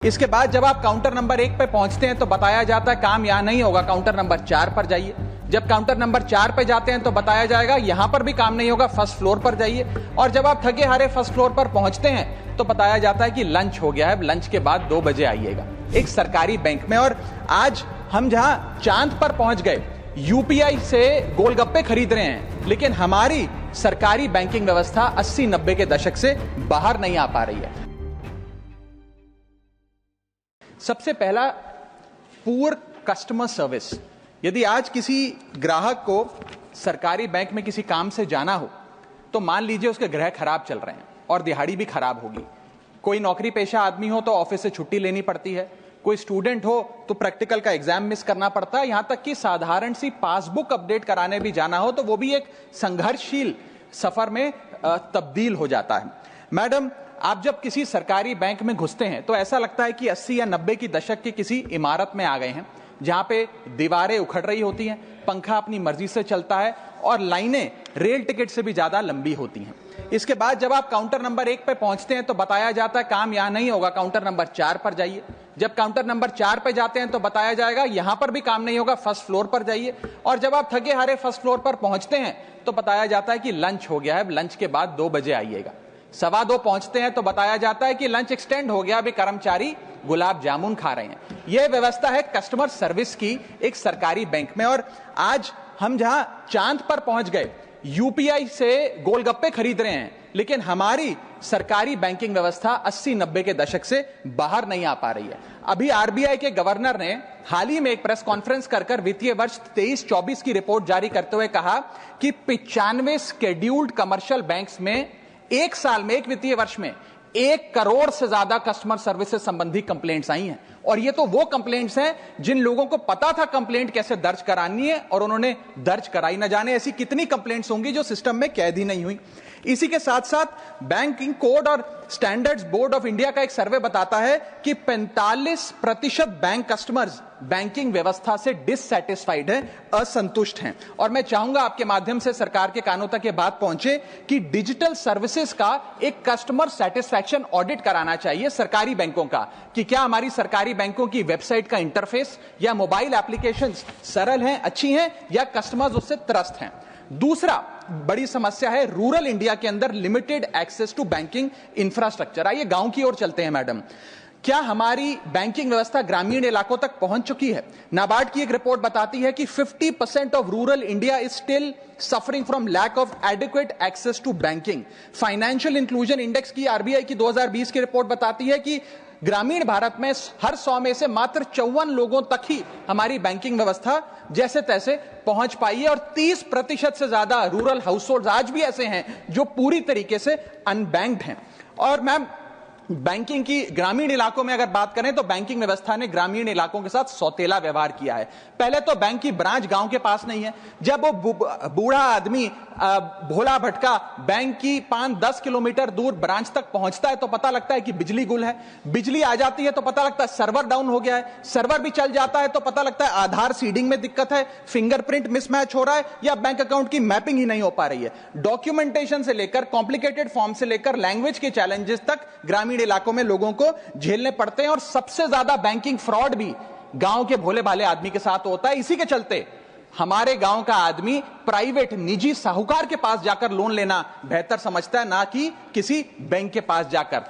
इसके बाद जब आप काउंटर नंबर 1 पे पहुंचते हैं तो बताया जाता है काम यहां नहीं होगा, काउंटर नंबर 4 पर जाइए। जब काउंटर नंबर 4 पे जाते हैं तो बताया जाएगा यहां पर भी काम नहीं होगा, फर्स्ट फ्लोर पर जाइए। और जब आप थके हारे फर्स्ट फ्लोर पर पहुंचते हैं तो बताया जाता है कि लंच हो गया है, लंच के बाद 2 बजे आइएगा। एक सरकारी बैंक में, और आज हम जहां चांद पर पहुंच गए, यूपीआई से गोलगप्पे खरीद रहे हैं, लेकिन हमारी सरकारी बैंकिंग व्यवस्था 80-90 के दशक से बाहर नहीं आ पा रही है। सबसे पहला, पुअर कस्टमर सर्विस। यदि आज किसी ग्राहक को सरकारी बैंक में किसी काम से जाना हो तो मान लीजिए उसके ग्रह खराब चल रहे हैं और दिहाड़ी भी खराब होगी। कोई नौकरी पेशा आदमी हो तो ऑफिस से छुट्टी लेनी पड़ती है, कोई स्टूडेंट हो तो प्रैक्टिकल का एग्जाम मिस करना पड़ता है, यहां तक कि साधारण सी पासबुक अपडेट कराने भी जाना हो तो वो भी एक संघर्षशील सफर में तब्दील हो जाता है। मैडम, आप जब किसी सरकारी बैंक में घुसते हैं तो ऐसा लगता है कि 80 या 90 की दशक की किसी इमारत में आ गए हैं, जहां पे दीवारें उखड़ रही होती हैं, पंखा अपनी मर्जी से चलता है और लाइनें रेल टिकट से भी ज्यादा लंबी होती हैं। इसके बाद जब आप काउंटर नंबर 1 पे पहुंचते हैं तो बताया जाता है काम यहां नहीं होगा, काउंटर नंबर 4 पर जाइए। जब काउंटर नंबर 4 पे जाते हैं तो बताया जाएगा यहां पर भी काम नहीं होगा, फर्स्ट फ्लोर पर जाइए। और जब आप थके हारे फर्स्ट फ्लोर पर पहुंचते हैं तो बताया जाता है कि लंच हो गया है, लंच के बाद 2 बजे आइएगा। 2:15 पहुंचते हैं तो बताया जाता है कि लंच एक्सटेंड हो गया, अभी कर्मचारी गुलाब जामुन खा रहे हैं। यह व्यवस्था है कस्टमर सर्विस की एक सरकारी बैंक में, और आज हम जहां चांद पर पहुंच गए, यूपीआई से गोलगप्पे खरीद रहे हैं, लेकिन हमारी सरकारी बैंकिंग व्यवस्था 80-90 के दशक से बाहर नहीं आ पा रही है। अभी आरबीआई के गवर्नर ने हाल ही में एक प्रेस कॉन्फ्रेंस कर वित्तीय वर्ष 23-24 की रिपोर्ट जारी करते हुए कहा कि 95 स्केड्यूल्ड कमर्शियल बैंक्स में एक साल में, एक वित्तीय वर्ष में 1 करोड़ से ज्यादा कस्टमर सर्विस से संबंधी कंप्लेंट्स आई हैं। और ये तो वो कंप्लेंट्स हैं जिन लोगों को पता था कंप्लेंट कैसे दर्ज करानी है और उन्होंने दर्ज कराई। न जाने ऐसी कितनी कंप्लेंट्स होंगी जो सिस्टम में कैद ही नहीं हुई। इसी के साथ साथ बैंकिंग कोड और स्टैंडर्ड्स बोर्ड ऑफ इंडिया का एक सर्वे बताता है कि 45% बैंक कस्टमर्स बैंकिंग व्यवस्था से डिससैटिस्फाइड हैं, असंतुष्ट हैं। और मैं चाहूंगा आपके माध्यम से सरकार के कानों तक ये बात पहुंचे कि डिजिटल सर्विसेज का एक कस्टमर सेटिस्फैक्शन ऑडिट कराना चाहिए सरकारी बैंकों का, कि क्या हमारी सरकारी बैंकों की वेबसाइट का इंटरफेस या मोबाइल एप्लीकेशंस सरल हैं, अच्छी हैं, या कस्टमर्स उससे त्रस्त हैं। दूसरा बड़ी समस्या है रूरल इंडिया के अंदर limited access to banking infrastructure. आइए गांव की ओर चलते हैं। मैडम, क्या हमारी बैंकिंग व्यवस्था ग्रामीण इलाकों तक पहुंच चुकी है? नाबार्ड की एक रिपोर्ट बताती है कि 50% of rural India is still suffering from lack of adequate access to banking. Financial inclusion index की आरबीआई की 2020 की रिपोर्ट बताती है कि ग्रामीण भारत में हर 100 में से मात्र 54 लोगों तक ही हमारी बैंकिंग व्यवस्था जैसे तैसे पहुंच पाई है, और 30% से ज्यादा रूरल हाउसहोल्ड आज भी ऐसे हैं जो पूरी तरीके से अनबैंक्ड हैं। और मैम, बैंकिंग की ग्रामीण इलाकों में अगर बात करें तो बैंकिंग व्यवस्था ने ग्रामीण इलाकों के साथ सौतेला व्यवहार किया है। पहले तो बैंक की ब्रांच गांव के पास नहीं है। जब वो बूढ़ा आदमी भोला भटका बैंक की 5-10 किलोमीटर दूर ब्रांच तक पहुंचता है तो पता लगता है कि बिजली गुल है। बिजली आ जाती है तो पता लगता है सर्वर डाउन हो गया है। सर्वर भी चल जाता है तो पता लगता है आधार सीडिंग में दिक्कत है, फिंगरप्रिंट मिसमैच हो रहा है, या बैंक अकाउंट की मैपिंग ही नहीं हो पा रही है। डॉक्यूमेंटेशन से लेकर कॉम्प्लिकेटेड फॉर्म से लेकर लैंग्वेज के चैलेंजेस तक ग्रामीण इलाकों में लोगों को झेलने पड़ते हैं, और सबसे ज्यादा बैंकिंग फ्रॉड भी गांव के भोले भाले आदमी के साथ होता है। इसी के चलते हमारे गांव का आदमी प्राइवेट निजी साहूकार के पास जाकर लोन लेना बेहतर समझता है, ना कि किसी बैंक के पास जाकर।